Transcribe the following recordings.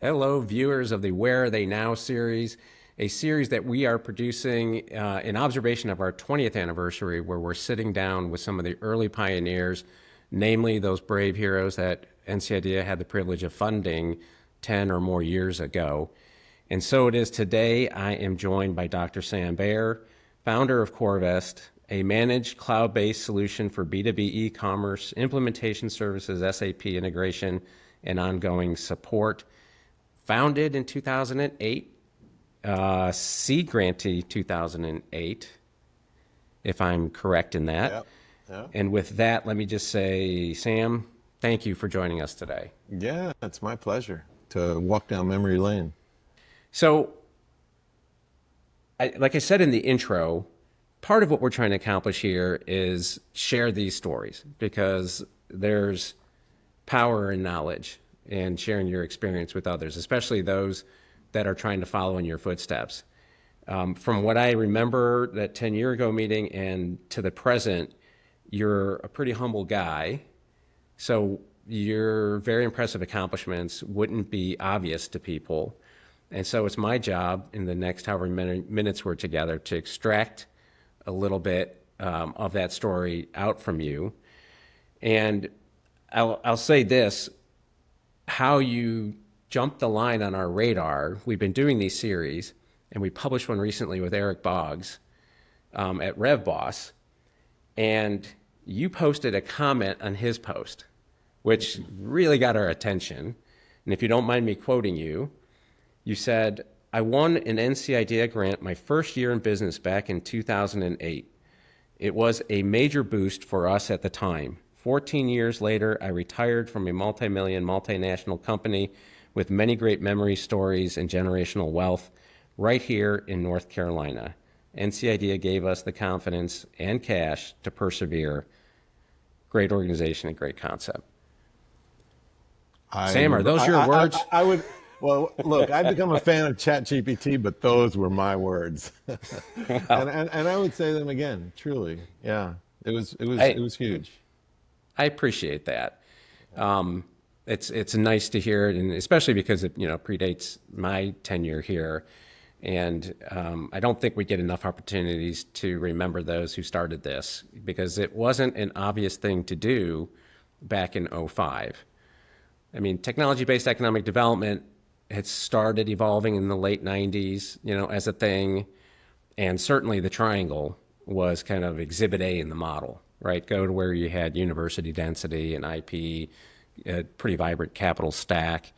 Hello, viewers of the Where Are They Now series, a series that we are producing in observation of our 20th anniversary, where we're sitting down with some of the early pioneers, namely those brave heroes that 𝘞𝘠𝘦 had the privilege of funding 10 or more years ago. And so it is today. I am joined by Dr. Sam Baer, founder of Corevist, a managed cloud-based solution for B2B e-commerce, implementation services, SAP integration, and ongoing support. Founded in 2008, seed grantee 2008, if I'm correct in that. Yep. Yep. And with that, let me just say, Sam, thank you for joining us today. Yeah, it's my pleasure to walk down memory lane. So, like I said in the intro, part of what we're trying to accomplish here is share these stories, because there's power in knowledge and sharing your experience with others, especially those that are trying to follow in your footsteps. From what I remember that 10-year ago meeting and to the present, you're a pretty humble guy. So your very impressive accomplishments wouldn't be obvious to people. And so it's my job in the next however many minutes we're together to extract a little bit of that story out from you. And I'll say this, how you jumped the line on our radar. We've been doing these series, and we published one recently with Eric Boggs at RevBoss, and you posted a comment on his post, which really got our attention. And if you don't mind me quoting you, you said, "I won an NC Idea grant my first year in business back in 2008. It was a major boost for us at the time. 14 years later, I retired from a multi-million, multinational company with many great memory stories and generational wealth right here in North Carolina. NC Idea gave us the confidence and cash to persevere. Great organization and great concept." Sam, are those your words? I would. Well, look, I've become a fan of ChatGPT, but those were my words, and I would say them again. Truly, yeah, it was huge. I appreciate that. It's nice to hear it, and especially because it predates my tenure here, and I don't think we get enough opportunities to remember those who started this, because it wasn't an obvious thing to do back in '05. I mean, technology-based economic development had started evolving in the late '90s, as a thing, and certainly the triangle was kind of exhibit A in the model. Right, go to where you had university density and IP, a pretty vibrant capital stack,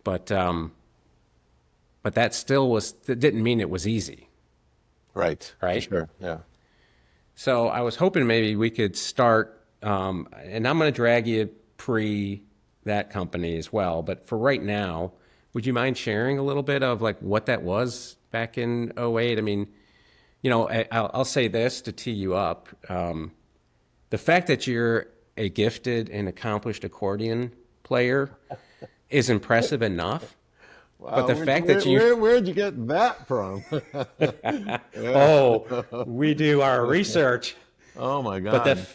but that didn't mean it was easy. Right. Right. Sure. Yeah. So I was hoping maybe we could start, and I'm going to drag you pre that company as well. But for right now, would you mind sharing a little bit of like what that was back in '08? I mean, I'll say this to tee you up. The fact that you're a gifted and accomplished accordion player is impressive enough. Wow, But the fact that you... Where'd you get that from? Oh, we do our research. Oh my God.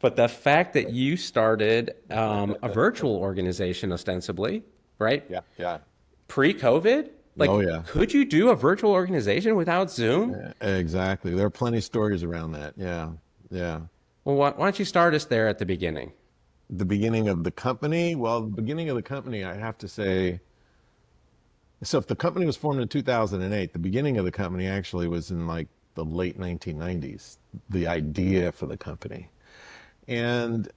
But the fact that you started a virtual organization ostensibly, right? Yeah. Yeah. Pre-COVID? Like, Oh yeah. could you do a virtual organization without Zoom? Exactly. There are plenty of stories around that. Yeah. Yeah. Well, why don't you start us there at the beginning? The beginning of the company? Well, the beginning of the company, I have to say, so if the company was formed in 2008, the beginning of the company actually was in like the late 1990s, the idea for the company. And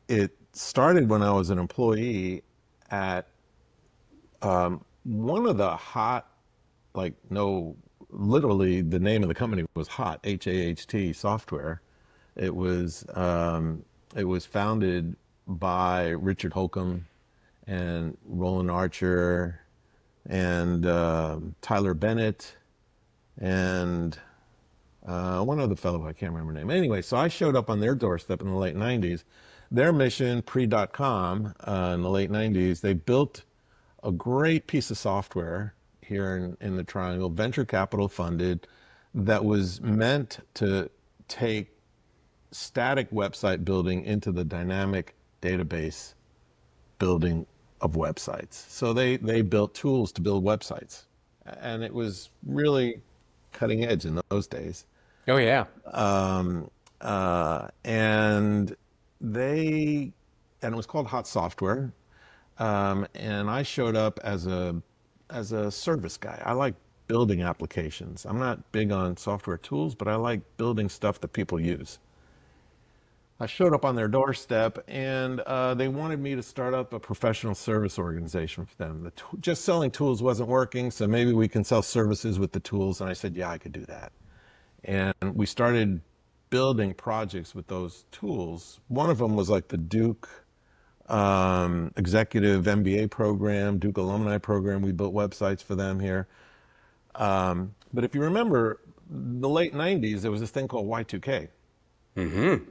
it started when I was an employee at one of the hot, literally the name of the company was HAHT, H-A-H-T software. It was founded by Richard Holcomb and Roland Archer and Tyler Bennett and one other fellow, I can't remember the name. Anyway, so I showed up on their doorstep in the late 90s. Their mission, pre.com, in the late 90s, they built a great piece of software here in the Triangle, venture capital funded, that was meant to take static website building into the dynamic database building of websites. So they built tools to build websites. And it was really cutting edge in those days. Oh yeah. And and it was called Hot Software. And I showed up as a service guy. I like building applications. I'm not big on software tools, but I like building stuff that people use. I showed up on their doorstep, and they wanted me to start up a professional service organization for them. Just selling tools wasn't working, so maybe we can sell services with the tools. And I said, yeah, I could do that. And we started building projects with those tools. One of them was like the Duke executive MBA program, Duke alumni program. We built websites for them here. But if you remember, the late 90s, there was this thing called Y2K. Mm-hmm.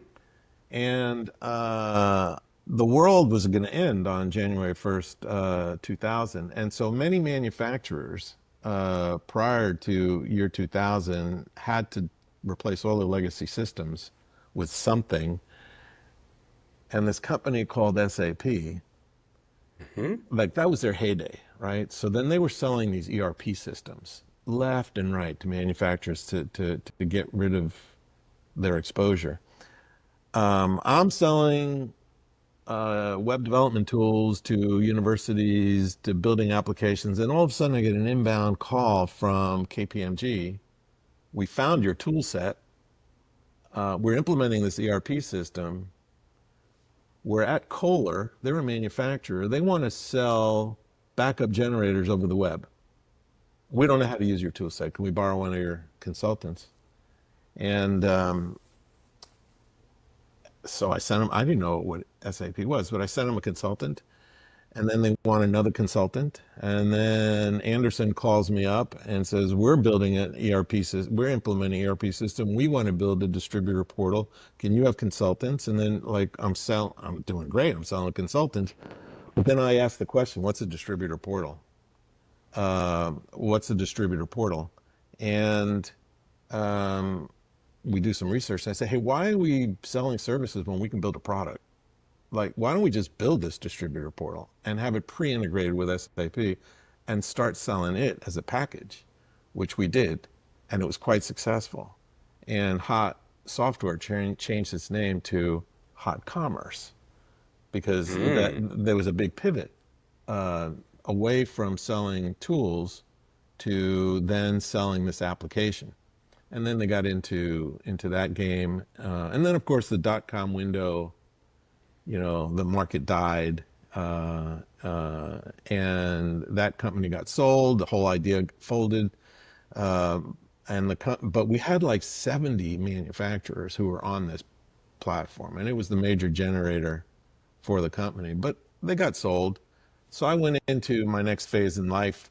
And the world was going to end on January 1st, 2000. And so many manufacturers prior to year 2000 had to replace all their legacy systems with something. And this company called SAP, like that was their heyday, right? So then they were selling these ERP systems left and right to manufacturers to get rid of their exposure. I'm selling web development tools to universities, to building applications, and all of a sudden I get an inbound call from KPMG. We found your tool set. We're implementing this ERP system. We're at Kohler. They're a manufacturer. They want to sell backup generators over the web. We don't know how to use your tool set. Can we borrow one of your consultants? And so I sent them, I didn't know what SAP was, but I sent them a consultant, and then they want another consultant. And then Anderson calls me up and says, we're building an ERP system, we're implementing an ERP system. We want to build a distributor portal. Can you have consultants? And then like, I'm doing great. I'm selling a consultant. But then I asked the question, what's a distributor portal? What's a distributor portal? And we do some research. And I say, hey, why are we selling services when we can build a product? Like, why don't we just build this distributor portal and have it pre-integrated with SAP and start selling it as a package, which we did, and it was quite successful. And Hot Software changed its name to Hot Commerce because there was a big pivot away from selling tools to then selling this application. And then they got into that game. And then, of course, the dot-com window, you know, the market died. And that company got sold. The whole idea folded. But we had like 70 manufacturers who were on this platform. And it was the major generator for the company. But they got sold. So I went into my next phase in life.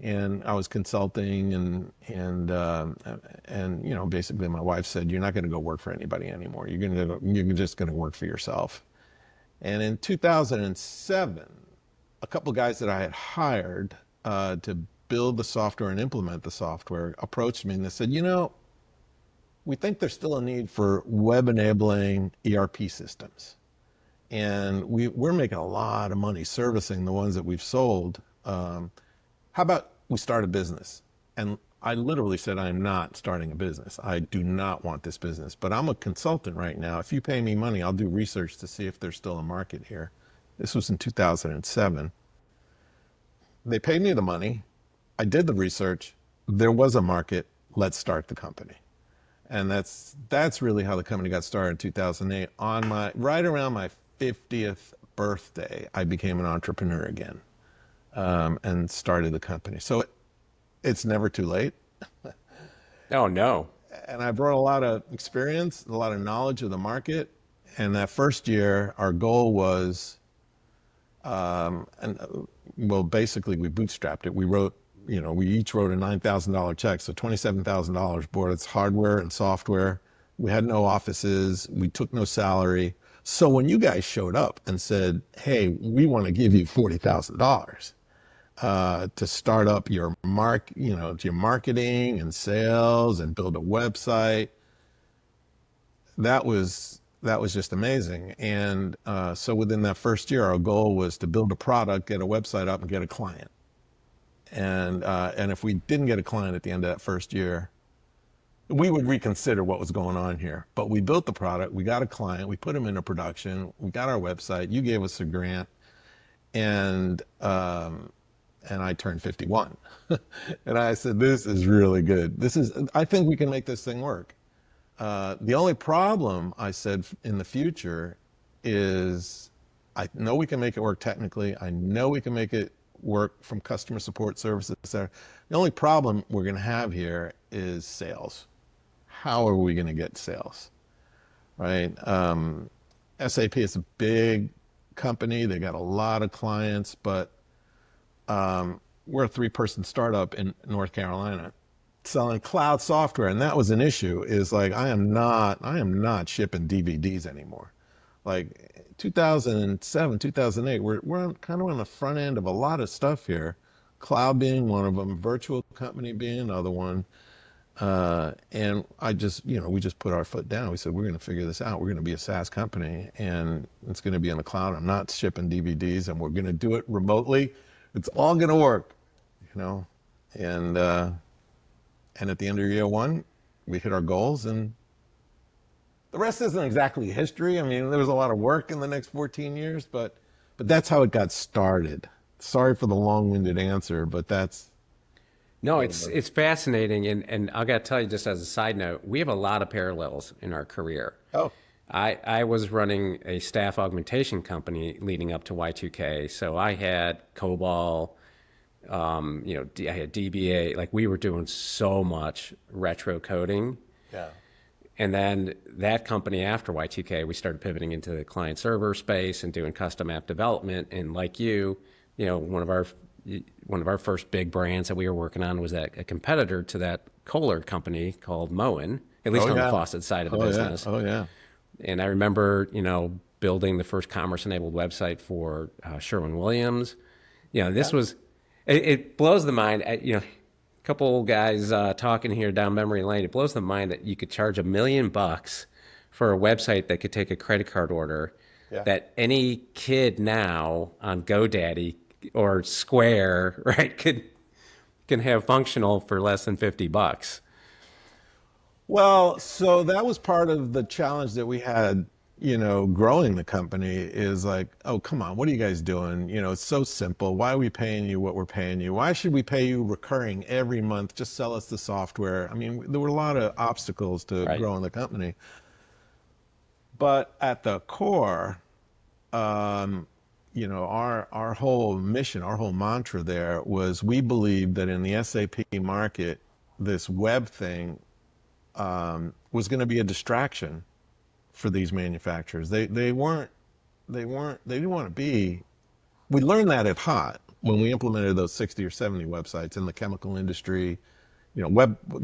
And I was consulting and you know, basically my wife said, you're not going to go work for anybody anymore. You're just going to work for yourself. And in 2007, a couple of guys that I had hired to build the software and implement the software approached me and they said, you know, we think there's still a need for web enabling ERP systems. And we're making a lot of money servicing the ones that we've sold. How about we start a business? And I literally said, I'm not starting a business. I do not want this business, but I'm a consultant right now. If you pay me money, I'll do research to see if there's still a market here. This was in 2007. They paid me the money. I did the research. There was a market. Let's start the company. And that's really how the company got started in 2008. Right around my 50th birthday, I became an entrepreneur again. And started the company. So it's never too late. Oh, no. And I brought a lot of experience, a lot of knowledge of the market. And that first year, our goal was, basically we bootstrapped it. We each wrote a $9,000 check. So $27,000 bought its hardware and software. We had no offices. We took no salary. So when you guys showed up and said, hey, we want to give you $40,000 to start up your marketing and sales and build a website, that was that was just amazing. And so within that first year, our goal was to build a product, get a website up, and get a client. And if we didn't get a client at the end of that first year, we would reconsider what was going on here. But we built the product, we got a client, we put them into production, we got our website, you gave us a grant, and I turned 51. And I said, this is really good. I think we can make this thing work. The only problem, I said, in the future is I know we can make it work technically. I know we can make it work from customer support services, etc. The only problem we're going to have here is sales. How are we going to get sales, right? SAP is a big company. They got a lot of clients, but we're a 3-person startup in North Carolina selling cloud software, and that was an issue. Is like I am not shipping DVDs anymore. Like 2007, 2008, we're kind of on the front end of a lot of stuff here. Cloud being one of them, virtual company being another one. And we just put our foot down. We said, we're going to figure this out. We're going to be a SaaS company, and it's going to be in the cloud. I'm not shipping DVDs, and we're going to do it remotely. It's all going to work, and at the end of year one, we hit our goals, and the rest isn't exactly history. I mean, there was a lot of work in the next 14 years, but that's how it got started. Sorry for the long-winded answer, but that's... No, it's fascinating, and I got to tell you, just as a side note, we have a lot of parallels in our career. Oh. I was running a staff augmentation company leading up to Y2K, so I had COBOL, I had DBA. Like, we were doing so much retro coding. Yeah. And then that company after Y2K, we started pivoting into the client server space and doing custom app development. And like one of our first big brands that we were working on was a competitor to that Kohler company called Moen, at least on the faucet side of the business. Yeah. Oh, yeah. And I remember, building the first commerce-enabled website for Sherwin-Williams. It blows the mind. A couple guys talking here down memory lane. It blows the mind that you could charge $1 million for a website that could take a credit card order, that any kid now on GoDaddy or Square, right, can have functional for less than $50. Well, so that was part of the challenge that we had, growing the company is like, oh, come on, what are you guys doing? It's so simple. Why are we paying you what we're paying you? Why should we pay you recurring every month? Just sell us the software. I mean, there were a lot of obstacles to growing the company. But at the core, our whole mission, our whole mantra there was we believed that in the SAP market, this web thing was going to be a distraction for these manufacturers. They didn't want to be. We learned that at HOT when we implemented those 60 or 70 websites in the chemical industry.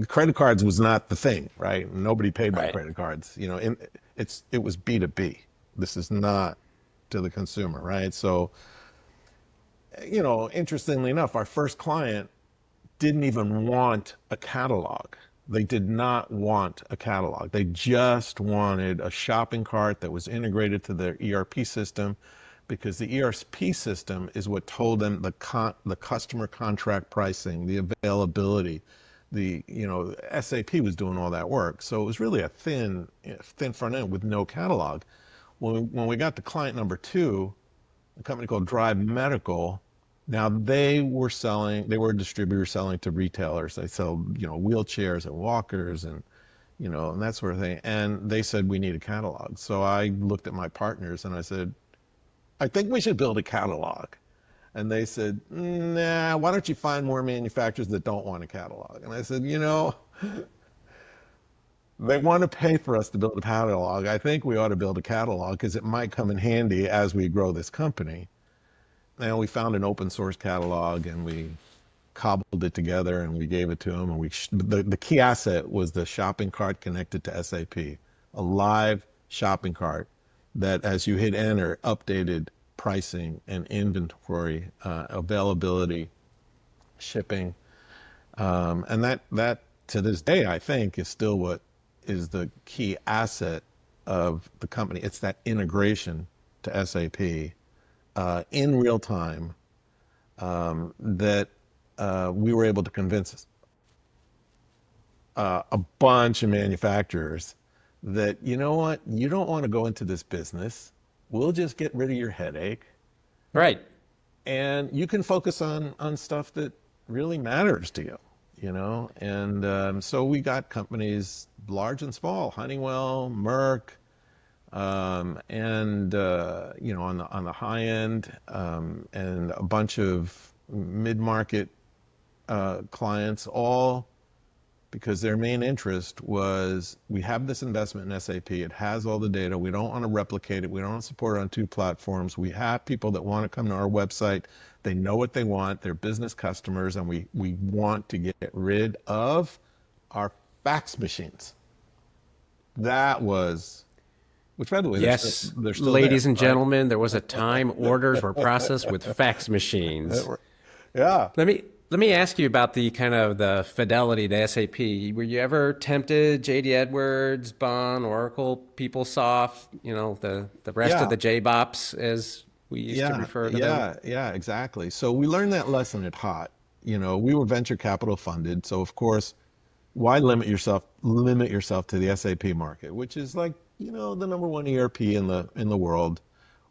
Credit cards was not the thing, right? Nobody paid by credit cards. It was B2B. This is not to the consumer, right? So, interestingly enough, our first client didn't even want a catalog. They did not want a catalog. They just wanted a shopping cart that was integrated to their ERP system, because the ERP system is what told them the customer contract pricing, the availability, SAP was doing all that work. So it was really a thin front end with no catalog. When we got to client number 2, a company called Drive Medical, now they were a distributor selling to retailers. They sell, wheelchairs and walkers and that sort of thing. And they said, we need a catalog. So I looked at my partners and I said, I think we should build a catalog. And they said, nah, why don't you find more manufacturers that don't want a catalog? And I said, they want to pay for us to build a catalog. I think we ought to build a catalog because it might come in handy as we grow this company. And we found an open source catalog and we cobbled it together and we gave it to them. And the key asset was the shopping cart connected to SAP, a live shopping cart that, as you hit enter, updated pricing and inventory, availability, shipping. And that to this day, I think, is still what is the key asset of the company. It's that integration to SAP in real time that we were able to convince a bunch of manufacturers that, you know what, you don't want to go into this business. We'll just get rid of your headache. Right. And you can focus on stuff that really matters to you, you know? And so we got companies large and small, Honeywell, Merck, and you know, on the high end, and a bunch of mid-market clients, all because their main interest was, we have this investment in SAP, it has all the data, we don't want to replicate it, we don't want to support it on 2 platforms, we have people that want to come to our website, they know what they want, they're business customers, and we want to get rid of our fax machines. That was, which by the way, Yes, they're still ladies there, and right? gentlemen, there was a time orders were processed with fax machines. Yeah. Let me ask you about the kind of the fidelity to SAP. Were you ever tempted, JD Edwards, Bon, Oracle, PeopleSoft, you know, the rest of Yeah. the JBops, as we used to refer to them? Yeah, exactly. So we learned that lesson at Hot. You know, we were venture capital funded, so of course, why limit yourself to the SAP market, which is like, you know, the #1 ERP in the world.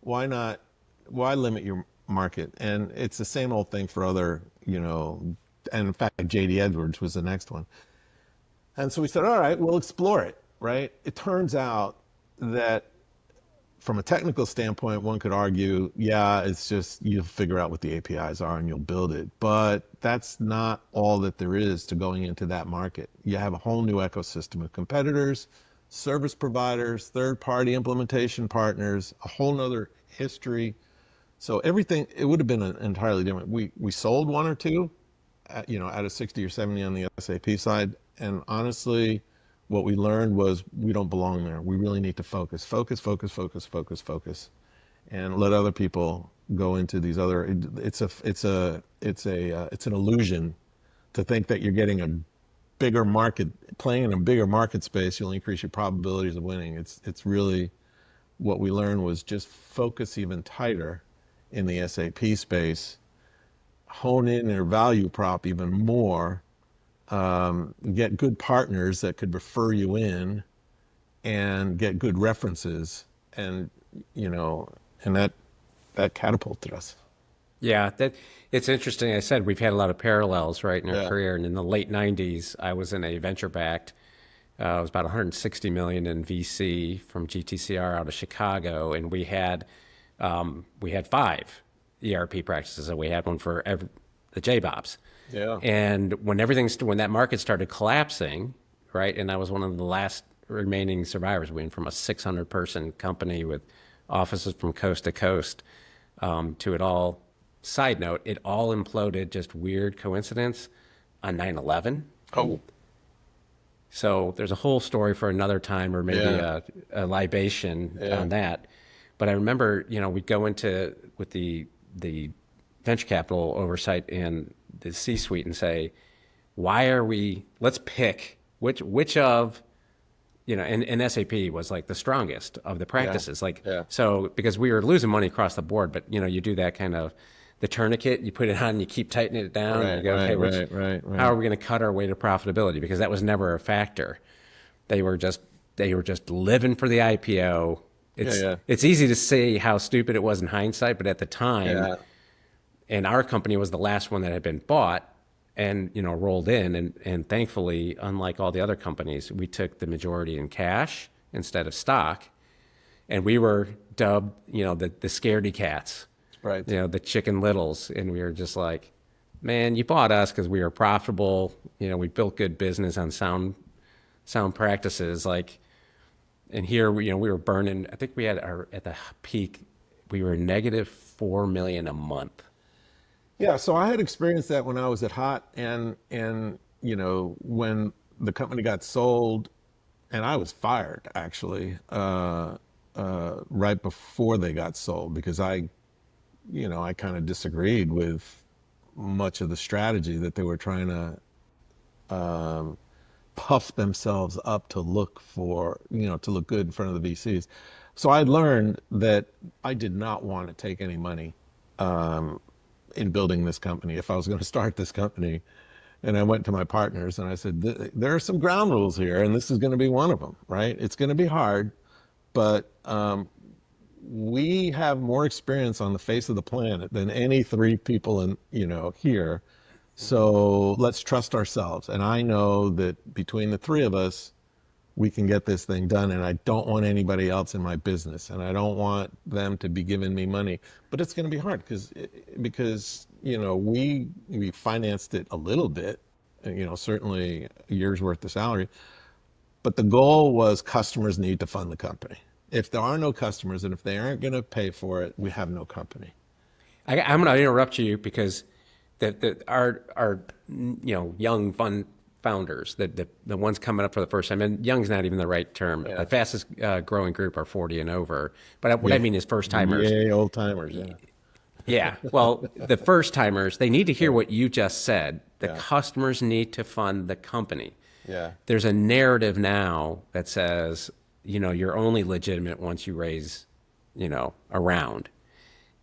Why not? Why limit your market? And it's the same old thing for other, you know, and in fact, JD Edwards was the next one. And so we said, all right, we'll explore it, right? It turns out that from a technical standpoint, one could argue, yeah, it's just you'll figure out what the APIs are and you'll build it. But that's not all that there is to going into that market. You have a whole new ecosystem of competitors, service providers, third-party implementation partners, a whole nother history. So everything, it would have been entirely different. We sold 1 or 2, you know, out of 60 or 70 on the SAP side. And honestly, what we learned was we don't belong there. We really need to focus, and let other people go into these other. It's an illusion to think that you're getting a bigger market, playing in a bigger market space. You'll increase your probabilities of winning. It's really, what we learned was just focus even tighter in the SAP space, hone in their value prop even more. Get good partners that could refer you in, and get good references, and you know, and that catapulted us. Yeah, that it's interesting. I said we've had a lot of parallels, right, in our Yeah. career. And in the late '90s, I was in a venture-backed. It was about 160 million in VC from GTCR out of Chicago, and we had 5 ERP practices. So we had one for the JBops. Yeah. And when when that market started collapsing, right, and I was one of the last remaining survivors. We went from a 600-person company with offices from coast to coast to it all. Side note, it all imploded, just weird coincidence, on 9/11. Oh. So there's a whole story for another time, or maybe Yeah. a libation Yeah. on that. But I remember, you know, we'd go with the venture capital oversight and the C-suite and say, let's pick which of, you know, and SAP was like the strongest of the practices. Like, Yeah. so because we were losing money across the board, but you know, you do that kind of the tourniquet, you put it on, and you keep tightening it down. And you go, okay, Right. how are we going to cut our way to profitability? Because that was never a factor. They were just living for the IPO. It's easy to say how stupid it was in hindsight, but at the time, Yeah. and our company was the last one that had been bought and, you know, rolled in. And thankfully, unlike all the other companies, we took the majority in cash instead of stock. And we were dubbed, you know, the scaredy cats, Right. you know, the chicken littles. And we were just like, man, you bought us because we were profitable. You know, we built good business on sound practices. Like, and here, you know, we were burning, I think we had at the peak, we were negative 4 million a month. Yeah, so I had experienced that when I was at Hot, and you know, when the company got sold, and I was fired actually right before they got sold, because I kind of disagreed with much of the strategy that they were trying to puff themselves up to look for, to look good in front of the VCs. So I learned that I did not want to take any money in building this company if I was going to start this company. And I went to my partners and I said, there are some ground rules here, and this is going to be one of them, right? It's going to be hard, but we have more experience on the face of the planet than any three people in, here. So let's trust ourselves. And I know that between the three of us, we can get this thing done. And I don't want anybody else in my business, and I don't want them to be giving me money. But it's going to be hard because we financed it a little bit, certainly a year's worth of salary. But the goal was customers need to fund the company. If there are no customers and if they aren't going to pay for it, we have no company. I'm going to interrupt you because our young fund founders, the ones coming up for the first time, and young's not even the right term. Yeah. The fastest growing group are 40 and over. But what I mean is first timers. Yay, old timers. Yeah. Yeah. Well, the first timers, they need to hear what you just said. The customers need to fund the company. Yeah. There's a narrative now that says, you're only legitimate once you raise, a round.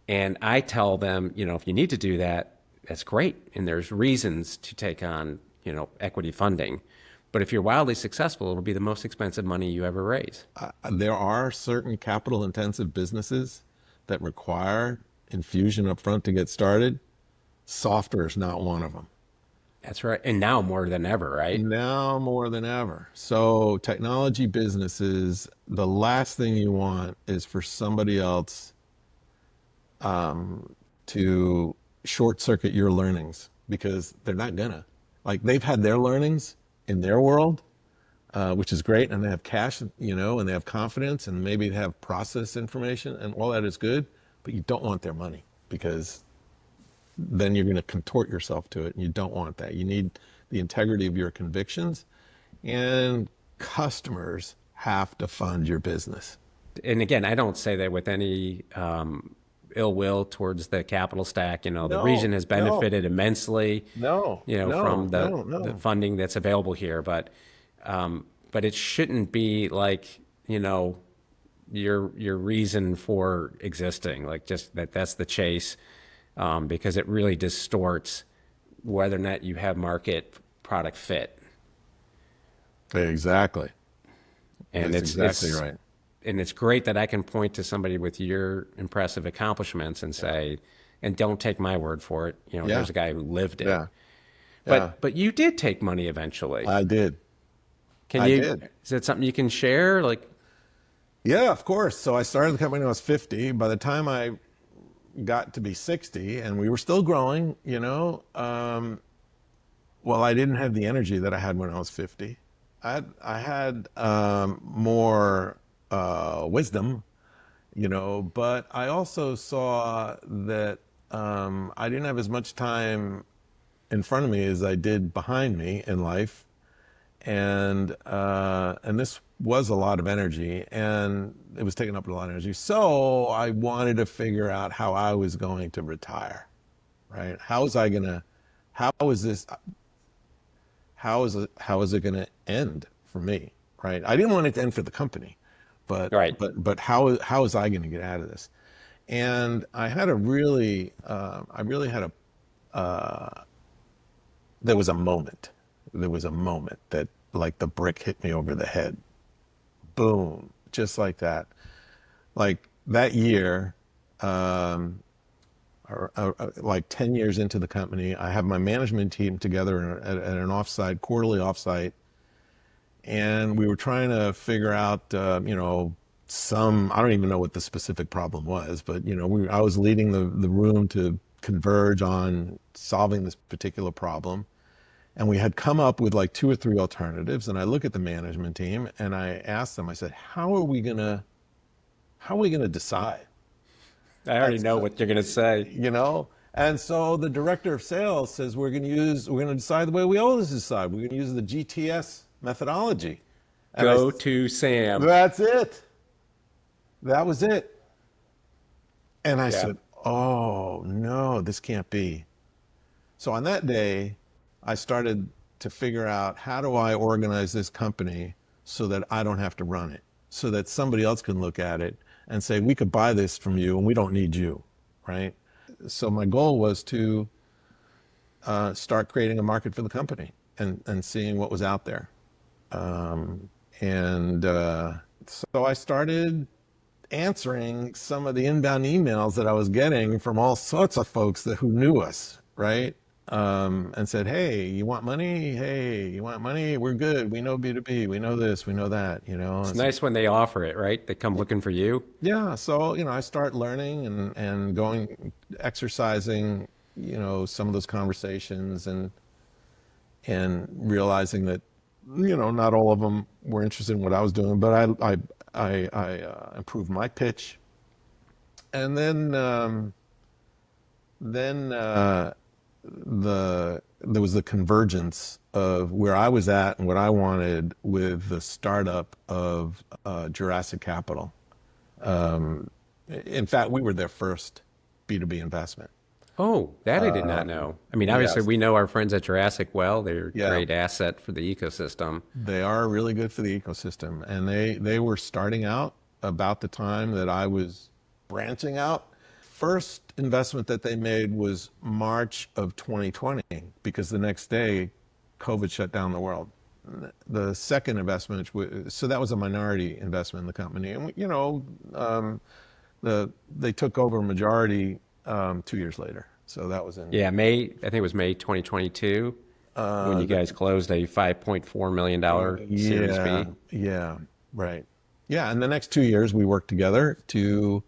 And I tell them, if you need to do that, that's great. And there's reasons to take on, equity funding. But if you're wildly successful, it'll be the most expensive money you ever raise. There are certain capital intensive businesses that require infusion up front to get started. Software is not one of them. That's right. And now more than ever, right? Now more than ever. So technology businesses, the last thing you want is for somebody else to short circuit your learnings, because they're not gonna. Like, they've had their learnings in their world, which is great, and they have cash, and they have confidence, and maybe they have process information, and all that is good, but you don't want their money, because then you're going to contort yourself to it, and you don't want that. You need the integrity of your convictions, and customers have to fund your business. And again, I don't say that with any ill will towards the capital stack. The region has benefited immensely. From the funding that's available here, but it shouldn't be like your reason for existing, like just that's the chase, because it really distorts whether or not you have market product fit. Exactly. And That's exactly right. And it's great that I can point to somebody with your impressive accomplishments and say, and don't take my word for it. There's a guy who lived it. Yeah. But you did take money eventually. I did. Is that something you can share? Yeah, of course. So I started the company when I was 50. By the time I got to be 60, and we were still growing, I didn't have the energy that I had when I was 50. I had more wisdom, but I also saw that I didn't have as much time in front of me as I did behind me in life, and this was a lot of energy, and it was taking up a lot of energy. So I wanted to figure out how I was going to retire, right? How is it going to end for me, right? I didn't want it to end for the company, but right. but how is I going to get out of this? And I had there was a moment that, like, the brick hit me over the head. Boom, just like that. Like that year, like 10 years into the company, I have my management team together at an quarterly offsite, and we were trying to figure out, I don't even know what the specific problem was, but I was leading the room to converge on solving this particular problem. And we had come up with like 2 or 3 alternatives. And I look at the management team and I asked them, I said, how are we gonna decide? I already know what you're going to say. And so the director of sales says, we're going to decide the way we always decide. We're going to use the GTS methodology. And Go to Sam. That's it. That was it. And I said, oh no, this can't be. So on that day, I started to figure out, how do I organize this company so that I don't have to run it, so that somebody else can look at it and say, we could buy this from you and we don't need you, right? So my goal was to start creating a market for the company and seeing what was out there. So I started answering some of the inbound emails that I was getting from all sorts of folks who knew us, right? And said, hey, you want money? Hey, you want money? We're good. We know B2B. We know this. We know that, you know. It's nice when they offer it, right? They come looking for you. Yeah. So, you know, I start learning and going, exercising, you know, some of those conversations and realizing that, you know, not all of them were interested in what I was doing, but I improved my pitch. And then there was the convergence of where I was at and what I wanted with the startup of Jurassic Capital. In fact, we were their first B2B investment. Oh, that I did not know. I mean, obviously, yes. we know our friends at Jurassic well. They're a Yeah. great asset for the ecosystem. They are really good for the ecosystem. And they were starting out about the time that I was branching out. First investment that they made was March of 2020, because the next day, COVID shut down the world. The second investment, so that was a minority investment in the company. And, you know, they took over majority 2 years later. So that was in Yeah, I think it was May 2022 when you guys closed a $5.4 million Series B. Yeah, right. Yeah, and the next 2 years we worked together to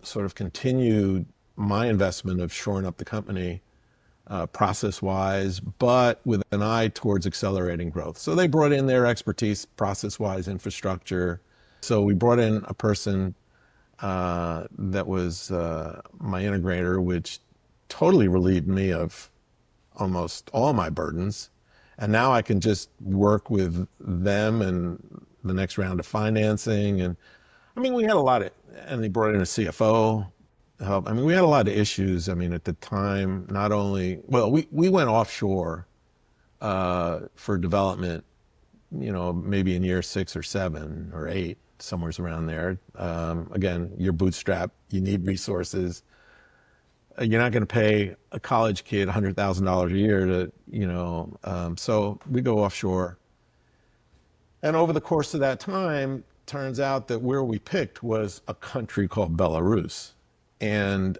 sort of continue my investment of shoring up the company process-wise, but with an eye towards accelerating growth. So they brought in their expertise, process-wise, infrastructure. So we brought in a person that was my integrator, which totally relieved me of almost all my burdens. And now I can just work with them and the next round of financing. And I mean, we had a lot of, and they brought in a CFO help. I mean, we had a lot of issues. I mean, at the time, not only, well, we went offshore for development, you know, maybe in year 6 or 7 or 8, somewhere around there. Again, you're bootstrapped, you need resources. You're not going to pay a college kid $100,000 a year to, you know, so we go offshore. And over the course of that time, turns out that where we picked was a country called Belarus. And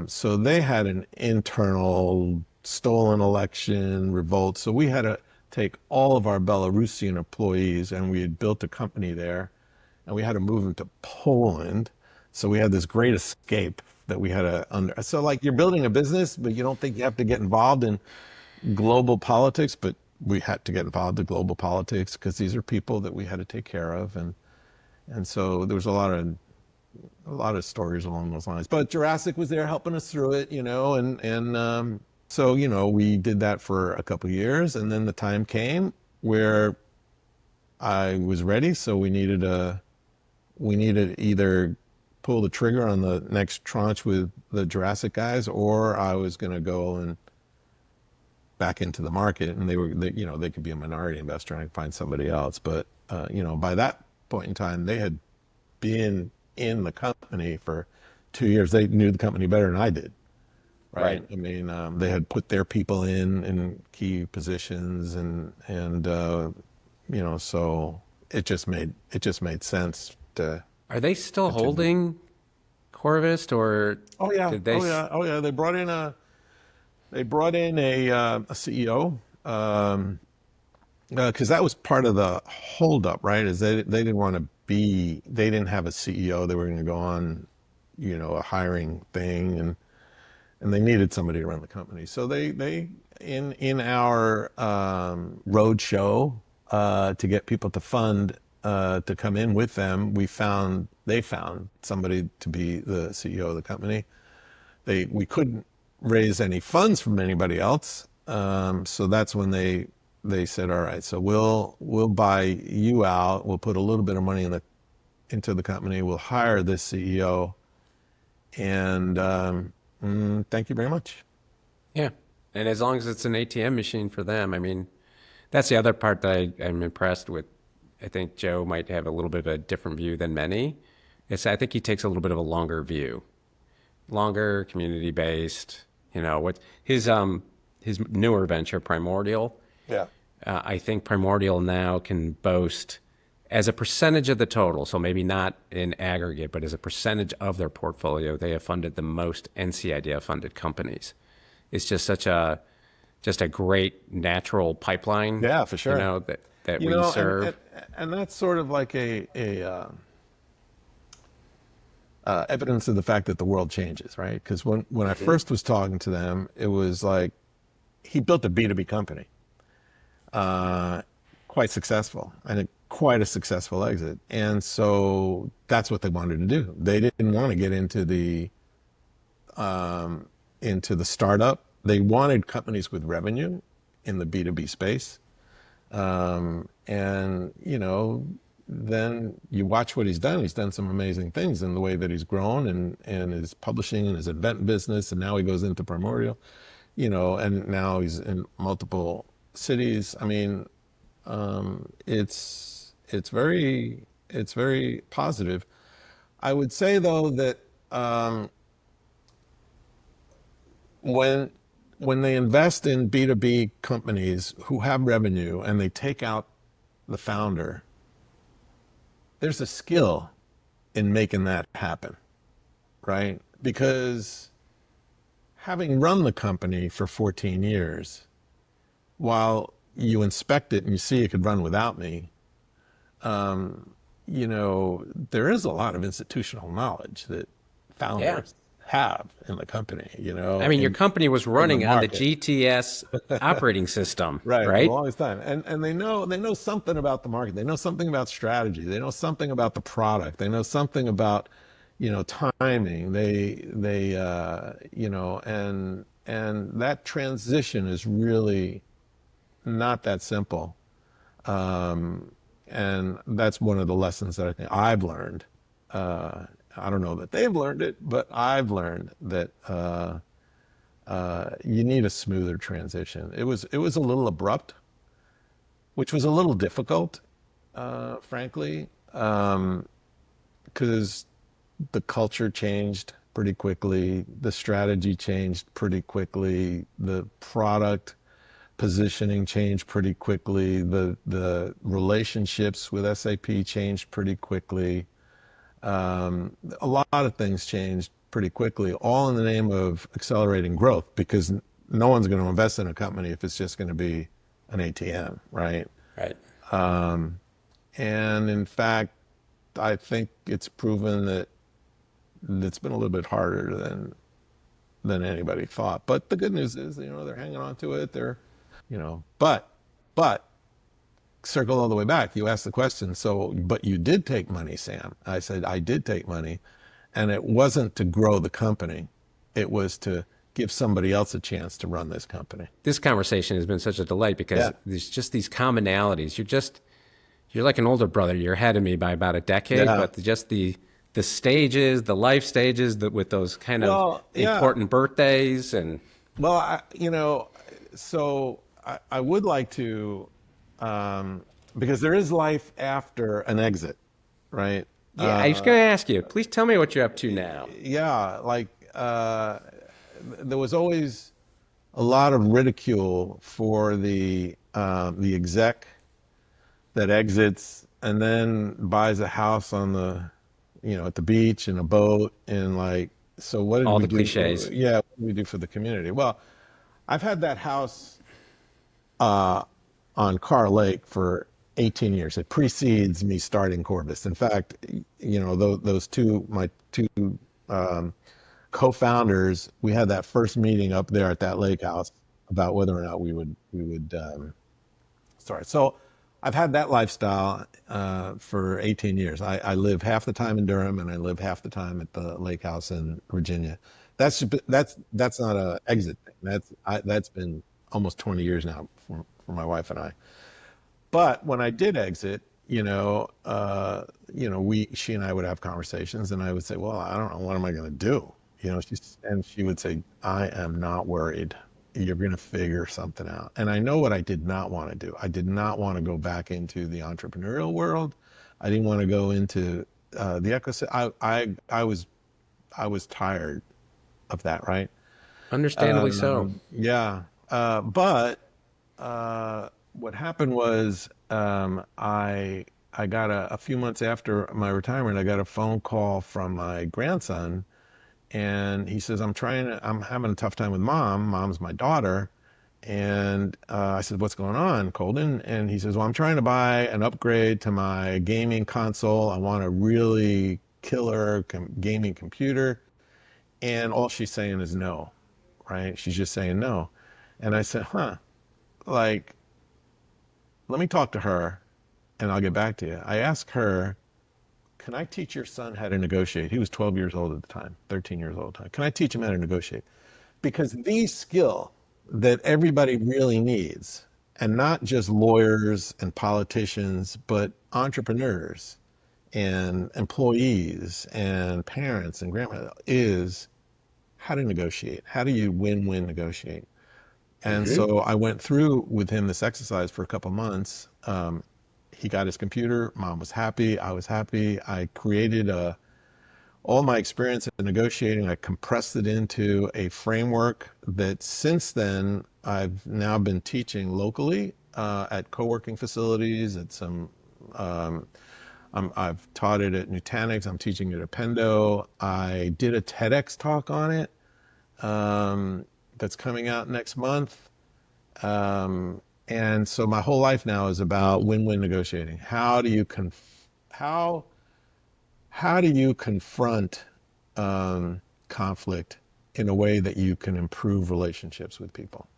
so they had an internal stolen election revolt. So we had to take all of our Belarusian employees, and we had built a company there, and we had to move them to Poland. So we had this great escape that we had to so like, you're building a business, but you don't think you have to get involved in global politics, but we had to get involved in global politics because these are people that we had to take care of. And so there was a lot of stories along those lines, but Jurassic was there helping us through it, you know, and so, you know, we did that for a couple of years, and then the time came where I was ready. So we needed either pull the trigger on the next tranche with the Jurassic guys, or I was going to go and back into the market, and you know, they could be a minority investor and I could find somebody else. But, you know, by that point in time, they had been in the company for 2 years. They knew the company better than I did. Right. I mean, they had put their people in key positions, and you know, so it just made sense to. Are they still holding Corevist, or? Oh yeah. Did they... Oh yeah. They brought in a CEO, because that was part of the holdup, right? Is they didn't want to they didn't have a CEO. They were going to go on, you know, a hiring thing, and they needed somebody to run the company. So they in our road show to get people to fund to come in with them, they found somebody to be the CEO of the company. We couldn't raise any funds from anybody else, so that's when they said, all right, so we'll buy you out. We'll put a little bit of money into the company. We'll hire this CEO, and thank you very much. Yeah. And as long as it's an ATM machine for them, I mean, that's the other part that I'm impressed with. I think Joe might have a little bit of a different view than many. I think he takes a little bit of a longer view, longer, community based. You know what his newer venture, Primordial. Yeah. I think Primordial now can boast as a percentage of the total, so maybe not in aggregate, but as a percentage of their portfolio, they have funded the most NCIDF funded companies. It's just a great natural pipeline. Yeah, for sure. You know that You we know, serve. and that's sort of like evidence of the fact that the world changes, right? Because when I first was talking to them, it was like he built a B2B company, quite successful, and quite a successful exit. And so that's what they wanted to do. They didn't want to get into the startup. They wanted companies with revenue in the B2B space. And, you know, then you watch what he's done. He's done some amazing things in the way that he's grown and his publishing and his event business. And now he goes into Primordial, you know, and now he's in multiple cities. I mean, it's very positive. I would say though that, when they invest in B2B companies who have revenue and they take out the founder, there's a skill in making that happen, right? Because having run the company for 14 years, while you inspect it and you see it could run without me, you know, there is a lot of institutional knowledge that founders have in the company, you know. I mean, your company was running on the market. GTS operating system, Right, for right? the longest time, and they know something about the market. They know something about strategy. They know something about the product. They know something about, you know, timing. You know, and that transition is really not that simple. And that's one of the lessons that I think I've learned. I don't know that they've learned it, but I've learned that you need a smoother transition. It was a little abrupt, which was a little difficult, frankly, because the culture changed pretty quickly, the strategy changed pretty quickly, the product positioning changed pretty quickly, the relationships with SAP changed pretty quickly. A lot of things changed pretty quickly, all in the name of accelerating growth, because no one's going to invest in a company if it's just going to be an ATM, right? Right. And in fact, I think it's proven that it's been a little bit harder than anybody thought. But the good news is, you know, they're hanging on to it. They're, you know, but circle all the way back. You asked the question, so, but you did take money, Sam. I said, I did take money, and it wasn't to grow the company. It was to give somebody else a chance to run this company. This conversation has been such a delight because there's just these commonalities. You're like an older brother. You're ahead of me by about a decade, but just the stages, the life stages with those kind of important birthdays and. Well, you know, so I would like to, because there is life after an exit, right? Yeah, I was going to ask you, please tell me what you're up to now. Yeah, like there was always a lot of ridicule for the exec that exits and then buys a house on the, you know, at the beach and a boat and like, so what did all we the do cliches? What did we do for the community? Well, I've had that house on Carr Lake for 18 years. It precedes me starting Corevist. In fact, you know, my two co-founders, we had that first meeting up there at that lake house about whether or not we would start. So I've had that lifestyle for 18 years. I live half the time in Durham and I live half the time at the lake house in Virginia. That's not an exit thing. That's been almost 20 years now for my wife and I. But when I did exit, you know, she and I would have conversations, and I would say, "Well, I don't know, what am I going to do?" You know, she would say, "I am not worried. you're going to figure something out. And I know what I did not want to do. I did not want to go back into the entrepreneurial world. I didn't want to go into the ecosystem. I was tired of that, right? Understandably so. Yeah. But what happened was I got a few months after my retirement, I got a phone call from my grandson, and he says, I'm having a tough time with mom. Mom's my daughter. And I said, what's going on, Colden? And he says, well, I'm trying to buy an upgrade to my gaming console. I want a really killer gaming computer. And all she's saying is no, right? She's just saying no. And I said, like, let me talk to her and I'll get back to you. I asked her, can I teach your son how to negotiate? He was 12 years old at the time, 13 years old at the time. Can I teach him how to negotiate? Because the skill that everybody really needs, and not just lawyers and politicians, but entrepreneurs and employees and parents and grandparents, is how to negotiate. How do you win-win negotiate? And so I went through with him this exercise for a couple months. He got his computer. Mom was happy. I was happy. I created all my experience in negotiating. I compressed it into a framework that since then I've now been teaching locally at co-working facilities. At some, I've taught it at Nutanix. I'm teaching it at Pendo. I did a TEDx talk on it that's coming out next month. And so my whole life now is about win-win negotiating. How do you confront conflict in a way that you can improve relationships with people,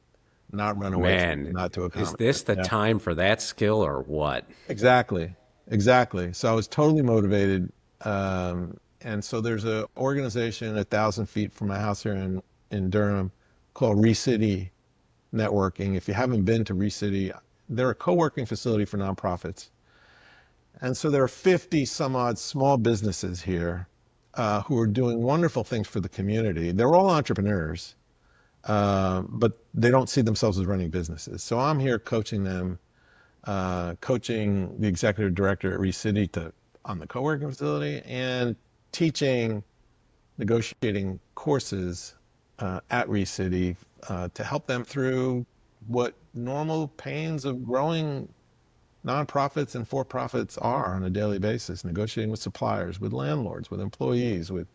not run away from it, Man, not to is accommodate this it. the Yeah, time for that skill or what? exactly, exactly. So I was totally motivated. And so there's an organization 1,000 feet from my house here in Durham called 𝘞𝘠𝘕 Networking. If you haven't been to 𝘞𝘠𝘕, they're a co-working facility for nonprofits. And so there are 50 some odd small businesses here who are doing wonderful things for the community. They're all entrepreneurs, but they don't see themselves as running businesses. So I'm here coaching them, coaching the executive director at 𝘞𝘠𝘕 on the co-working facility, and teaching negotiating courses at 𝘞𝘠𝘕 to help them through what normal pains of growing nonprofits and for-profits are on a daily basis, negotiating with suppliers, with landlords, with employees, with.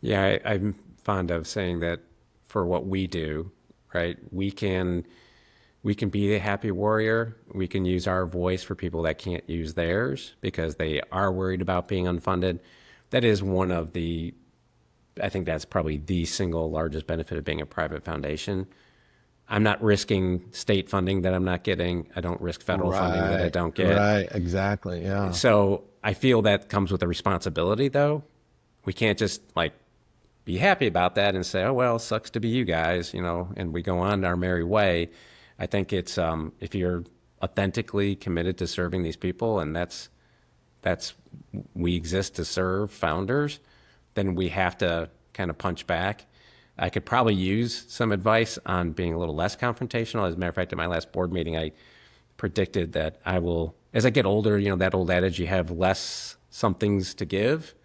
Yeah, I'm fond of saying that for what we do, right? We can be a happy warrior. We can use our voice for people that can't use theirs because they are worried about being unfunded. That is one of the, I think that's probably the single largest benefit of being a private foundation. I'm not risking state funding that I'm not getting. I don't risk federal funding that I Right, don't get. right, exactly, yeah. So I feel that comes with a responsibility, though. We can't just like be happy about that and say, "Oh well, sucks to be you guys," and we go on our merry way. I think it's if you're authentically committed to serving these people, and that's we exist to serve founders, then we have to kind of punch back. I could probably use some advice on being a little less confrontational. As a matter of fact, at my last board meeting, I predicted that I will, as I get older, that old adage, you have less somethings to give.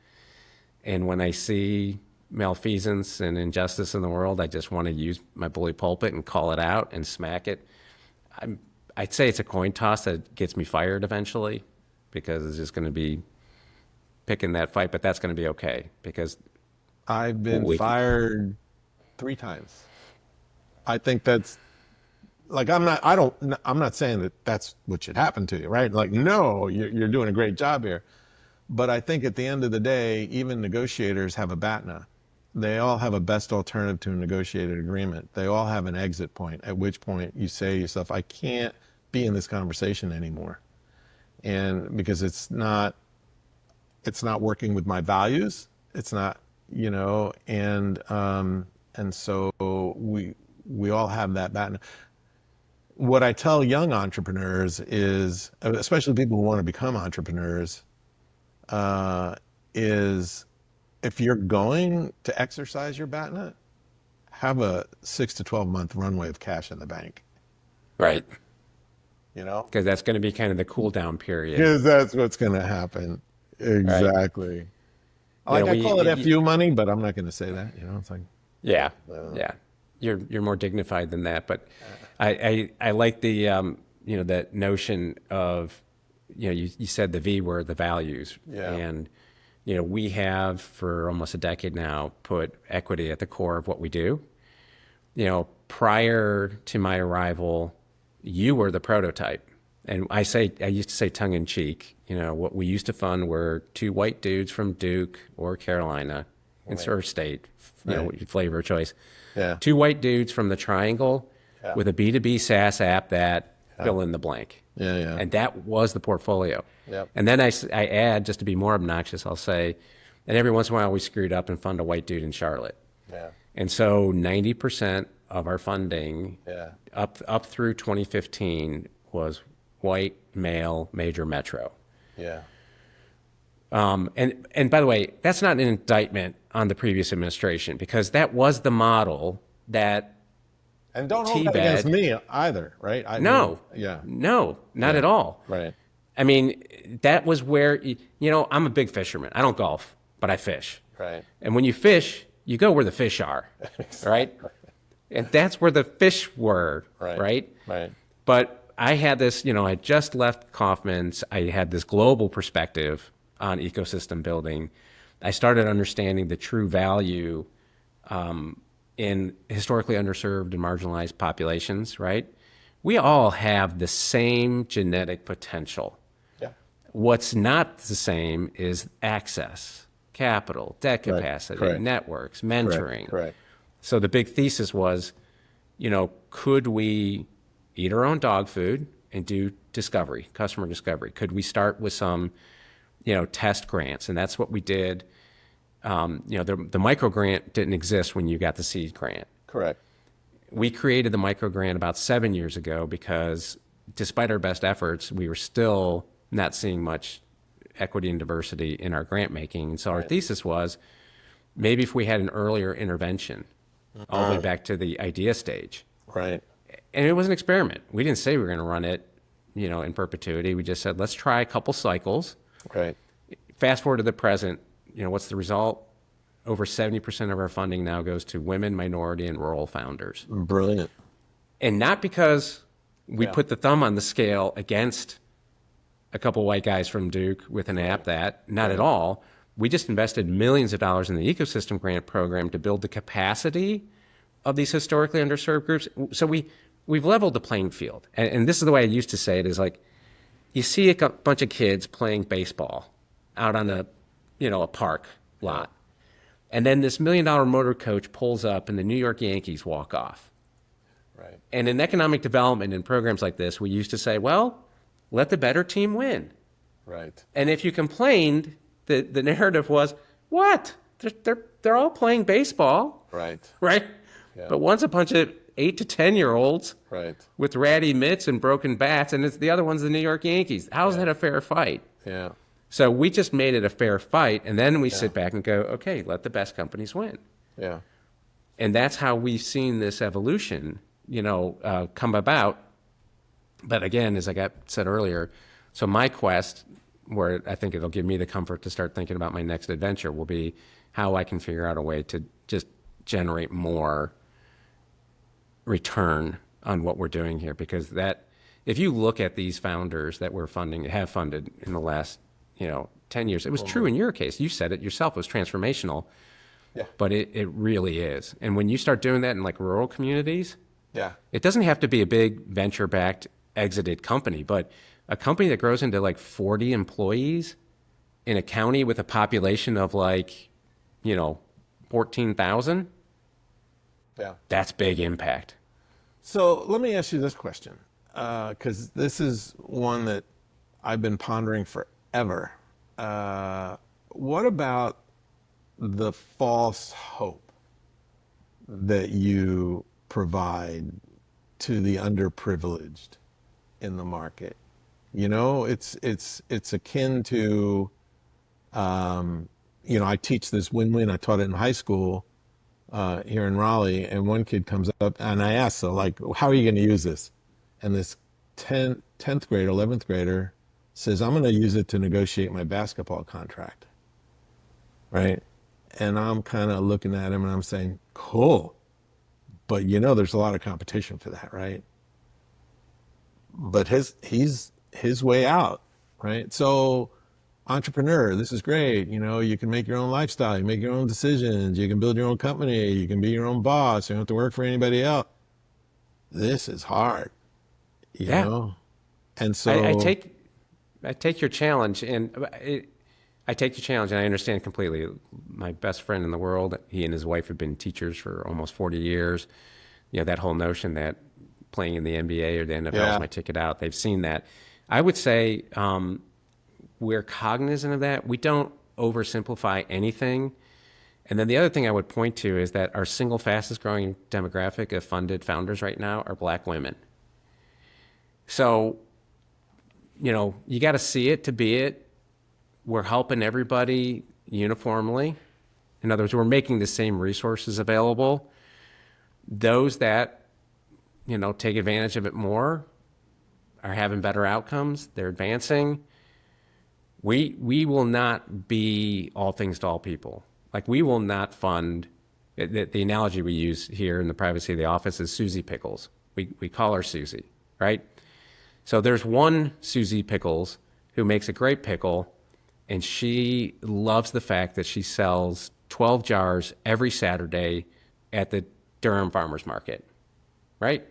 And when I see malfeasance and injustice in the world, I just want to use my bully pulpit and call it out and smack it. I'd say it's a coin toss that gets me fired eventually because it's just going to be picking that fight, but that's going to be okay because I've been we, fired 3 times. I think that's like, I'm not saying that that's what should happen to you, right? Like, no, you're doing a great job here. But I think at the end of the day, even negotiators have a BATNA. They all have a best alternative to a negotiated agreement. They all have an exit point, at which point you say to yourself, I can't be in this conversation anymore. And because it's not working with my values. It's not, and so we all have that BATNA. What I tell young entrepreneurs is, especially people who want to become entrepreneurs, is if you're going to exercise your BATNA, have a 6 to 12 month runway of cash in the bank, Right. you know? Because that's going to be kind of the cool down period. Because that's what's going to happen. Right. Exactly. You know, Like I call it FU money, but I'm not going to say that. You know, it's like, yeah, yeah. You're more dignified than that, but I like the you know, that notion of, you know, you said the V word, the values, Yeah. and you know, we have for almost a decade now put equity at the core of what we do. You know, prior to my arrival, you were the prototype. And I used to say tongue in cheek, you know, what we used to fund were two white dudes from Duke or Carolina, or state, you know, flavor of choice. yeah, Two white dudes from the Triangle Yeah. with a B2B SaaS app that fill in the blank. yeah, yeah. And that was the portfolio. Yep. And then I add, just to be more obnoxious, I'll say, and every once in a while we screwed up and fund a white dude in Charlotte. Yeah. And so 90% of our funding Yeah. up through 2015 was white, male, major metro. Yeah. And by the way, that's not an indictment on the previous administration, because that was the model that And don't hold that T-Bag- against me either, right? no, Yeah. no, not Yeah. at all. Right. I mean, that was where, you know, I'm a big fisherman. I don't golf, but I fish. Right. And when you fish, you go where the fish are, right? And that's where the fish were, Right. right? Right. But I had this, you know, I just left Kaufman's. I had this global perspective on ecosystem building. I started understanding the true value in historically underserved and marginalized populations, right? We all have the same genetic potential. Yeah. What's not the same is access, capital, debt Right. capacity, Correct. networks, mentoring. Correct. So the big thesis was, you know, could we eat our own dog food and do discovery, customer discovery? Could we start with some, you know, test grants? And that's what we did. You know, the micro grant didn't exist when you got the seed grant. Correct. We created the micro grant about 7 years ago because despite our best efforts, we were still not seeing much equity and diversity in our grant making. And so our thesis was, maybe if we had an earlier intervention, all the way back to the idea stage. Right. And it was an experiment. We didn't say we were going to run it, you know, in perpetuity. We just said, let's try a couple cycles. Right. Fast forward to the present, you know, what's the result? Over 70% of our funding now goes to women, minority, and rural founders. Brilliant. And not because we put the thumb on the scale against a couple white guys from Duke with an app not at all. We just invested millions of dollars in the ecosystem grant program to build the capacity of these historically underserved groups. So we've leveled the playing field. And this is the way I used to say it, is like, you see a bunch of kids playing baseball out on a park lot. And then this $1 million motor coach pulls up and the New York Yankees walk off. Right. And in economic development and programs like this, we used to say, well, let the better team win. Right. And if you complained, the narrative was, what? They're all playing baseball, Right. right? Yeah. But one's a bunch of 8 to 10-year-olds Right. with ratty mitts and broken bats, and the other one's the New York Yankees. How's that a fair fight? Yeah. So we just made it a fair fight, and then we sit back and go, okay, let the best companies win. Yeah. And that's how we've seen this evolution, come about. But again, as I said earlier, so my quest, where I think it'll give me the comfort to start thinking about my next adventure, will be how I can figure out a way to just generate more return on what we're doing here. Because if you look at these founders that we're have funded in the last 10 years, it was true in your case. You said it yourself, it was transformational. Yeah. But it really is. And when you start doing that in like rural communities, Yeah. it doesn't have to be a big venture-backed exited company, but a company that grows into like 40 employees in a county with a population of 14,000, Yeah. that's big impact. So let me ask you this question, because this is one that I've been pondering forever. What about the false hope that you provide to the underprivileged in the market? It's akin to, I teach this win-win. I taught it in high school. here in Raleigh, and one kid comes up, and I asked, so like, how are you going to use this? And this 10th grader, 11th grader says, I'm going to use it to negotiate my basketball contract, right? And I'm kind of looking at him and I'm saying, cool, but there's a lot of competition for that, right? But he's his way out, right? So entrepreneur, this is great. You can make your own lifestyle, you make your own decisions, you can build your own company, you can be your own boss, you don't have to work for anybody else. This is hard, Yeah. And so I take your challenge, and I take your challenge, and I understand completely. My best friend in the world, he and his wife have been teachers for almost 40 years. That whole notion that playing in the NBA or the NFL is my ticket out. They've seen that. I would say we're cognizant of that. We don't oversimplify anything. And then the other thing I would point to is that our single fastest growing demographic of funded founders right now are Black women. So, you got to see it to be it. We're helping everybody uniformly. In other words, we're making the same resources available. Those that, take advantage of it more are having better outcomes. They're advancing. We will not be all things to all people. Like, we will not fund, the analogy we use here in the privacy of the office is Susie Pickles. We call her Susie, right? So there's one Susie Pickles who makes a great pickle, and she loves the fact that she sells 12 jars every Saturday at the Durham Farmers Market, right?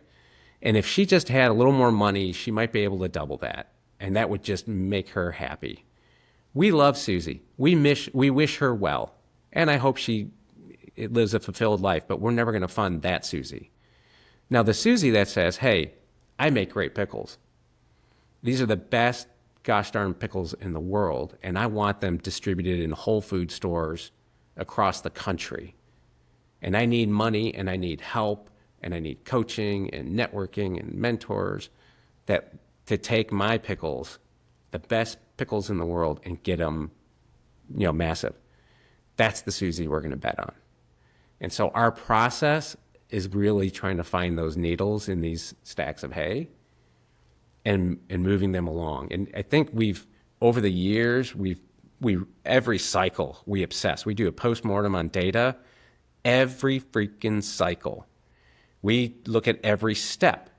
And if she just had a little more money, she might be able to double that, and that would just make her happy. We love Susie. We wish her well, and I hope it lives a fulfilled life, but we're never going to fund that Susie. Now, the Susie that says, hey, I make great pickles. These are the best gosh darn pickles in the world, and I want them distributed in Whole Food stores across the country. And I need money, and I need help, and I need coaching and networking and mentors to take my pickles, the best pickles in the world, and get them, massive. That's the Susie we're going to bet on. And so our process is really trying to find those needles in these stacks of hay and moving them along. And I think over the years, every cycle we obsess. We do a postmortem on data every freaking cycle. We look at every step.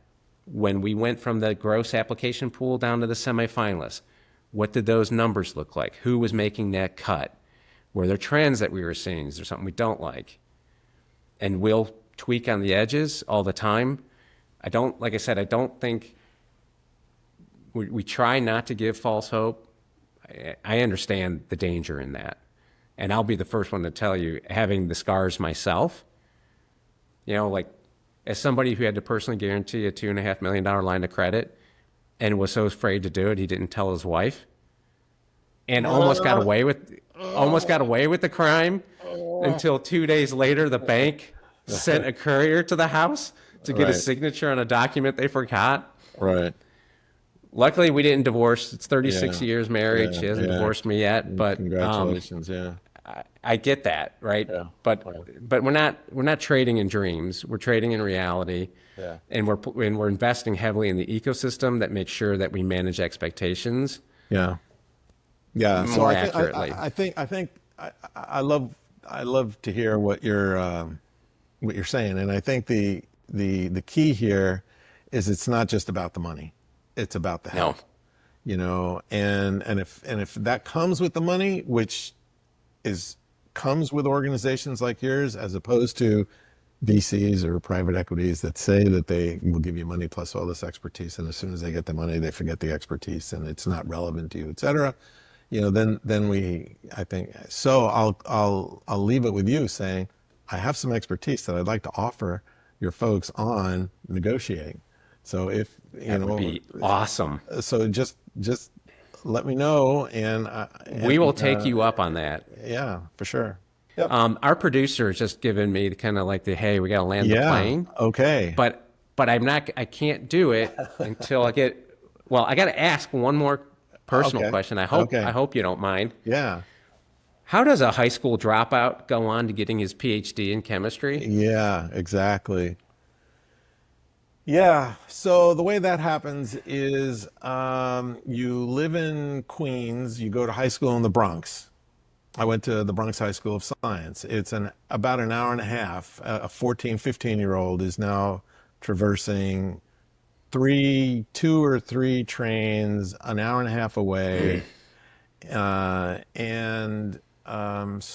When we went from the gross application pool down to the semifinalists, what did those numbers look like? Who was making that cut? Were there trends that we were seeing? Is there something we don't like? And we'll tweak on the edges all the time. Like I said, I don't think we try not to give false hope. I understand the danger in that. And I'll be the first one to tell you, having the scars myself, like as somebody who had to personally guarantee a $2.5 million line of credit and was so afraid to do it, he didn't tell his wife and almost got away with the crime until 2 days later, the bank sent a courier to the house to get a signature on a document they forgot. Right. Luckily, we didn't divorce. It's 36 years married. She hasn't divorced me yet, but congratulations. I get that, right? Yeah. But we're not trading in dreams. We're trading in reality. Yeah. And we're investing heavily in the ecosystem that makes sure that we manage expectations. Yeah. Yeah. More accurately. I think I love to hear what you're saying, and I think the key here is it's not just about the money. It's about the help. No. And if that comes with the money, which comes with organizations like yours, as opposed to VCs or private equities that say that they will give you money plus all this expertise, and as soon as they get the money, they forget the expertise and it's not relevant to you, et cetera. Then I think so. I'll leave it with you saying, I have some expertise that I'd like to offer your folks on negotiating. So if That would be awesome. So just let me know, and we will take you up on that. Yeah, for sure. Yep. Our producer has just given me kind of like hey, we got to land the plane. Okay. But I can't do it until I got to ask one more personal question. I hope you don't mind. Yeah. How does a high school dropout go on to getting his PhD in chemistry? Yeah, exactly. Yeah. So the way that happens is you live in Queens, you go to high school in the Bronx. I went to the Bronx High School of Science. It's about an hour and a half. A 14, 15-year-old is now traversing two or three trains an hour and a half away. So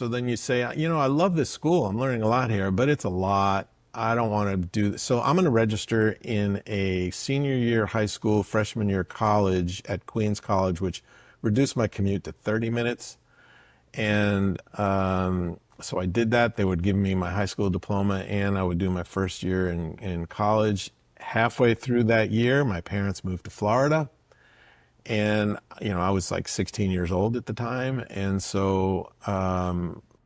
then you say, you know, I love this school. I'm learning a lot here, but it's a lot. I don't want to do this. So I'm going to register in a senior year high school, freshman year college at Queens College, which reduced my commute to 30 minutes. And so I did that. They would give me my high school diploma and I would do my first year in college. Halfway through that year, my parents moved to Florida. And, you know, I was like 16 years old at the time. And so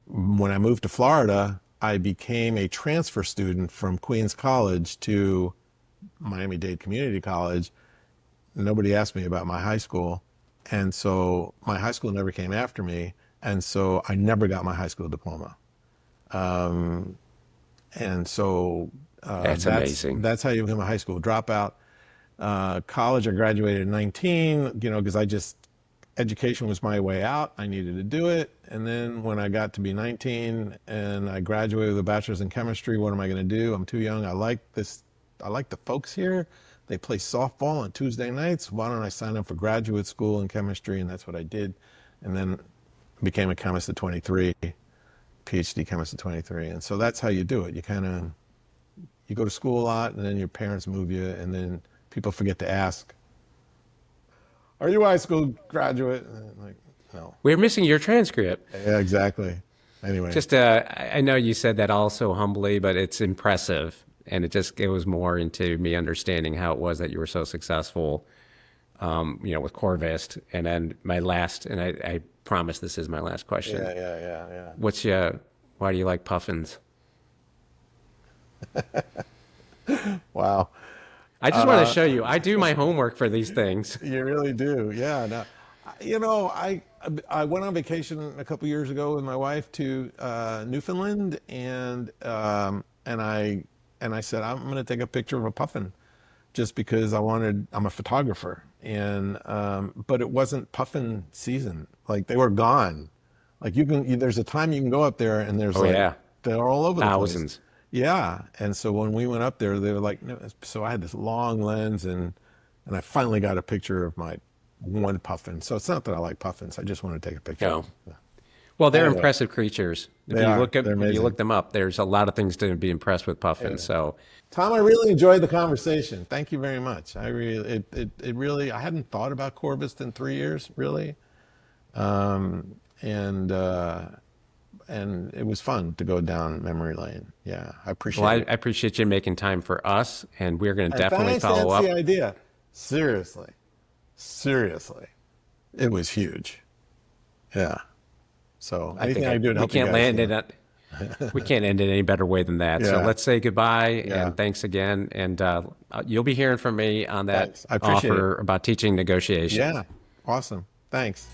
when I moved to Florida, I became a transfer student from Queens College to Miami-Dade Community College. Nobody asked me about my high school. And so my high school never came after me. And so I never got my high school diploma. And so That's amazing. That's how you become a high school dropout. College, I graduated at 19, you know, because education was my way out. I needed to do it. And then when I got to be 19 and I graduated with a bachelor's in chemistry, what am I going to do? I'm too young. I like the folks here. They play softball on Tuesday nights. Why don't I sign up for graduate school in chemistry? And that's what I did. And then became a chemist at 23, PhD chemist at 23. And so that's how you do it. You go to school a lot and then your parents move you and then people forget to ask, are you a high school graduate? And I'm like, no. We're missing your transcript. Yeah, exactly. Anyway. Just, I know you said that also humbly, but it's impressive. And it was more into me understanding how it was that you were so successful, you know, with Corevist. And then my last, and I promise this is my last question. Yeah. Why do you like puffins? Wow. I just want to show you. I do my homework for these things. You really do. Yeah. No, you know, I went on vacation a couple years ago with my wife to Newfoundland, and I said I'm going to take a picture of a puffin, just because I'm a photographer, and but it wasn't puffin season. Like they were gone. Like there's a time you can go up there, and there's they're all over the thousands. place. Yeah, and so when we went up there, they were like, no. So I had this long lens, and I finally got a picture of my one puffin. So it's not that I like puffins; I just want to take a picture. No. Well, they're impressive creatures. If you look them up, there's a lot of things to be impressed with puffins. Yeah. So, Tom, I really enjoyed the conversation. Thank you very much. I really I hadn't thought about Corevist in 3 years, really, and it was fun to go down memory lane. Yeah, I appreciate it. I appreciate you making time for us, and we're going to definitely follow up. That's the idea. Seriously, it was huge. Yeah. So anything I do to help you guys. We can't end it any better way than that. Yeah. So let's say goodbye and thanks again. And you'll be hearing from me on that offer about teaching negotiation. Yeah, awesome. Thanks.